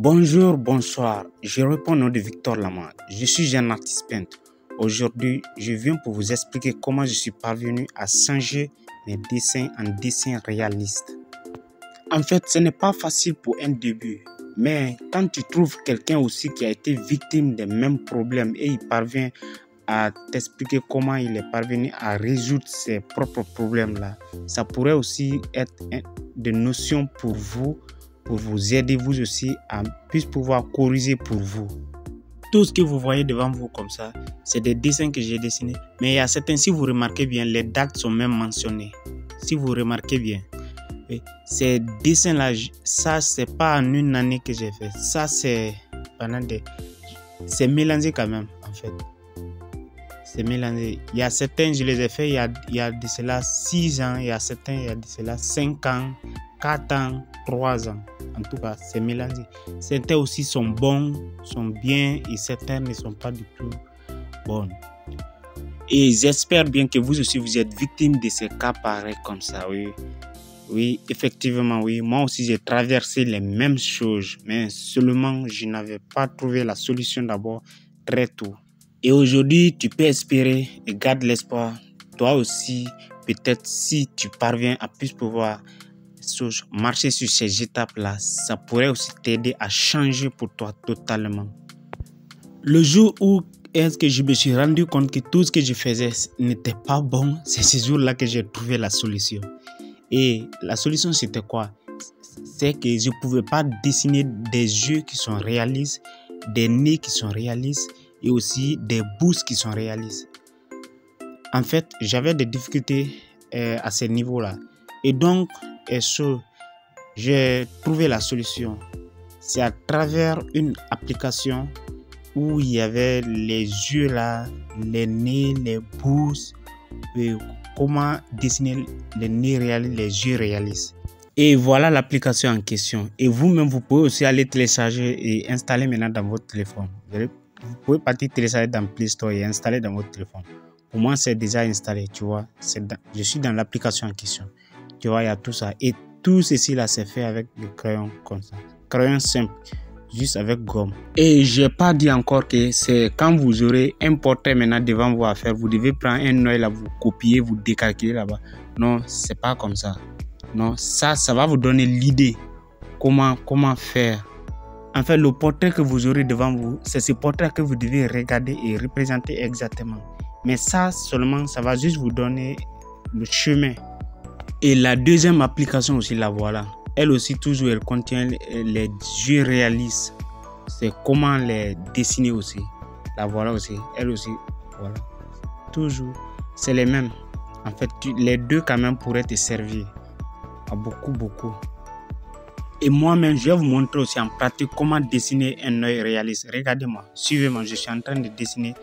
Bonjour, bonsoir. Je réponds au nom de Victor Lama. Je suis un artiste peintre. Aujourd'hui, je viens pour vous expliquer comment je suis parvenu à changer mes dessins en dessins réalistes. En fait, ce n'est pas facile pour un début, mais quand tu trouves quelqu'un aussi qui a été victime des mêmes problèmes et il parvient à t'expliquer comment il est parvenu à résoudre ses propres problèmes-là, ça pourrait aussi être des notions pour vous aider vous aussi à plus pouvoir corriger pour vous. Tout ce que vous voyez devant vous comme ça, c'est des dessins que j'ai dessinés. Mais il y a certains, si vous remarquez bien, les dates sont même mentionnées. Si vous remarquez bien, ces dessins-là, ça c'est pas en une année que j'ai fait. Ça c'est pendant c'est mélangé quand même en fait. C'est mélangé. Il y a certains, je les ai fait il y a de cela 6 ans. Il y a certains, il y a de cela 5 ans, 4 ans, 3 ans. En tout cas, c'est mélangé. Certains aussi sont bons, sont bien et certains ne sont pas du tout bons. Et j'espère bien que vous aussi, vous êtes victime de ces cas pareils comme ça, oui. Oui, effectivement, oui. Moi aussi, j'ai traversé les mêmes choses, mais seulement, je n'avais pas trouvé la solution d'abord très tôt. Et aujourd'hui, tu peux espérer et garde l'espoir. Toi aussi, peut-être si tu parviens à plus pouvoir marcher sur ces étapes-là, ça pourrait aussi t'aider à changer pour toi totalement. Le jour où est-ce que je me suis rendu compte que tout ce que je faisais n'était pas bon, c'est ce jour-là que j'ai trouvé la solution. Et la solution, c'était quoi? C'est que je ne pouvais pas dessiner des yeux qui sont réalistes, des nez qui sont réalistes et aussi des bouches qui sont réalistes. En fait, j'avais des difficultés à ce niveau-là. Et donc, j'ai trouvé la solution. C'est à travers une application où il y avait les yeux là, les nez, les bouches, et comment dessiner les nez réalistes, les yeux réalistes. Et voilà l'application en question. Et vous-même, vous pouvez aussi aller télécharger et installer maintenant dans votre téléphone. Vous pouvez partir télécharger dans Play Store et installer dans votre téléphone. Pour moi, c'est déjà installé, tu vois. Je suis dans l'application en question. Tu vois, il y a tout ça. Et tout ceci là, c'est fait avec le crayon comme ça. Crayon simple, juste avec gomme. Et je n'ai pas dit encore que c'est quand vous aurez un portrait maintenant devant vous à faire, vous devez prendre un œil là, vous copier, vous décalquer là-bas. Non, c'est pas comme ça. Non, ça va vous donner l'idée comment faire. En fait, le portrait que vous aurez devant vous, c'est ce portrait que vous devez regarder et représenter exactement. Mais ça seulement, ça va juste vous donner le chemin. Et la deuxième application aussi, la voilà. Elle aussi, toujours, elle contient les yeux réalistes. C'est comment les dessiner aussi. La voilà aussi. Elle aussi, voilà. Toujours, c'est les mêmes. En fait, les deux quand même pourraient te servir à beaucoup. Et moi-même, je vais vous montrer aussi en pratique comment dessiner un œil réaliste. Regardez-moi, suivez-moi, je suis en train de dessiner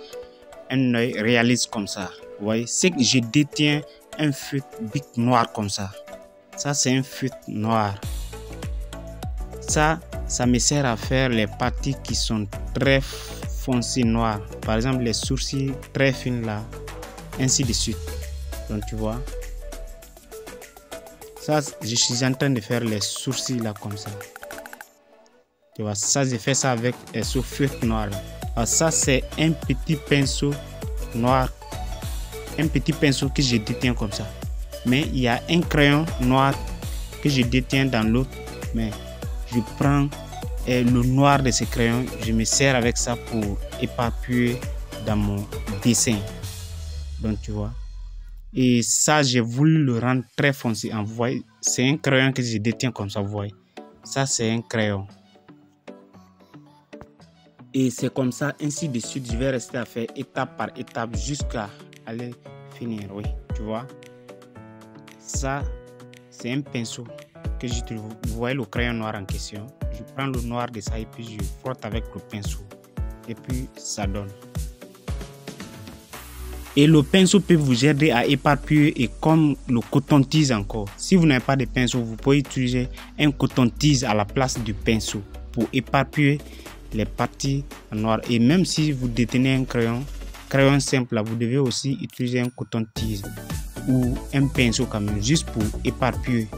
un œil réaliste comme ça. Vous voyez, c'est que je détiens un feutre bic noir comme ça. Ça, c'est un feutre noir. Ça me sert à faire les parties qui sont très foncées noires. Par exemple, les sourcils très fins là, ainsi de suite. Donc, tu vois. Ça, je suis en train de faire les sourcils là comme ça. Tu vois, ça, je fais ça avec ce feutre noir là. Alors, ça, c'est un petit pinceau noir. Un petit pinceau que je détiens comme ça. Mais il y a un crayon noir que je détiens dans l'autre. Mais je prends le noir de ce crayon. Je me sers avec ça pour éparpiller dans mon dessin. Donc, tu vois. Et ça, j'ai voulu le rendre très foncé. Vous voyez, c'est un crayon que je détiens comme ça, vous voyez. Ça, c'est un crayon. Et c'est comme ça, ainsi de suite, je vais rester à faire étape par étape jusqu'à aller finir, oui, tu vois. Ça, c'est un pinceau que j'utilise. Vous voyez le crayon noir en question. Je prends le noir de ça et puis je frotte avec le pinceau. Et puis, ça donne. Et le pinceau peut vous aider à éparpiller et comme le coton-tige encore. Si vous n'avez pas de pinceau, vous pouvez utiliser un coton-tige à la place du pinceau pour éparpiller les parties noires. Et même si vous détenez un crayon simple, là, vous devez aussi utiliser un coton-tige ou un pinceau quand même, juste pour éparpiller.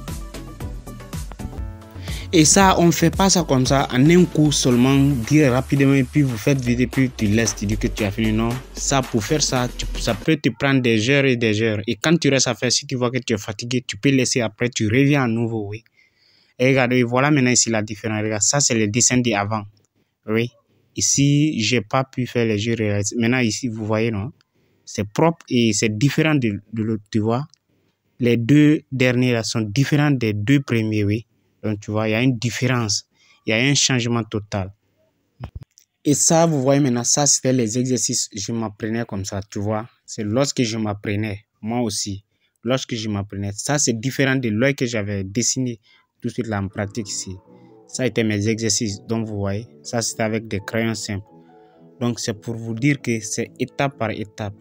Et ça, on ne fait pas ça comme ça, en un coup seulement, dire rapidement, et puis vous faites vite, et puis tu laisses, tu dis que tu as fini. Non, ça, pour faire ça, ça peut te prendre des heures et des heures. Et quand tu restes à faire, si tu vois que tu es fatigué, tu peux laisser après, tu reviens à nouveau, oui. Et regardez, voilà maintenant ici la différence. Regarde, ça, c'est le dessin d'avant. Oui. Ici, j'ai pas pu faire les jeux réalistes. Maintenant, ici, vous voyez, non? C'est propre et c'est différent de l'autre, tu vois. Les deux derniers là sont différents des deux premiers, oui. Donc, tu vois, il y a une différence. Il y a un changement total. Et ça, vous voyez maintenant, ça, c'était les exercices. Je m'apprenais comme ça, tu vois. C'est lorsque je m'apprenais, moi aussi. Lorsque je m'apprenais. Ça, c'est différent de l'œil que j'avais dessiné tout de suite là en pratique ici. Ça a été mes exercices. Donc, vous voyez, ça, c'était avec des crayons simples. Donc, c'est pour vous dire que c'est étape par étape.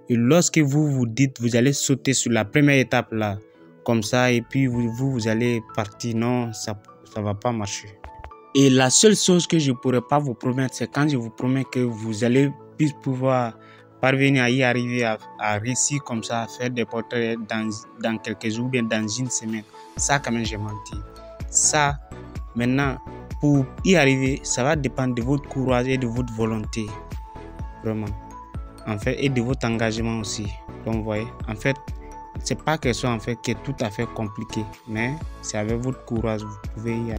Et lorsque vous vous dites, vous allez sauter sur la première étape là, comme ça, et puis vous allez partir, non, ça va pas marcher. Et la seule chose que je pourrais pas vous promettre, c'est quand je vous promets que vous allez pouvoir parvenir à y arriver à réussir comme ça, à faire des portraits dans quelques jours, bien dans une semaine. Ça, quand même, j'ai menti. Ça, maintenant, pour y arriver, ça va dépendre de votre courage et de votre volonté. Vraiment. En fait, et de votre engagement aussi. Donc, vous voyez, en fait, c'est pas quelque chose en fait qui est tout à fait compliqué, mais c'est avec votre courage, vous pouvez y arriver.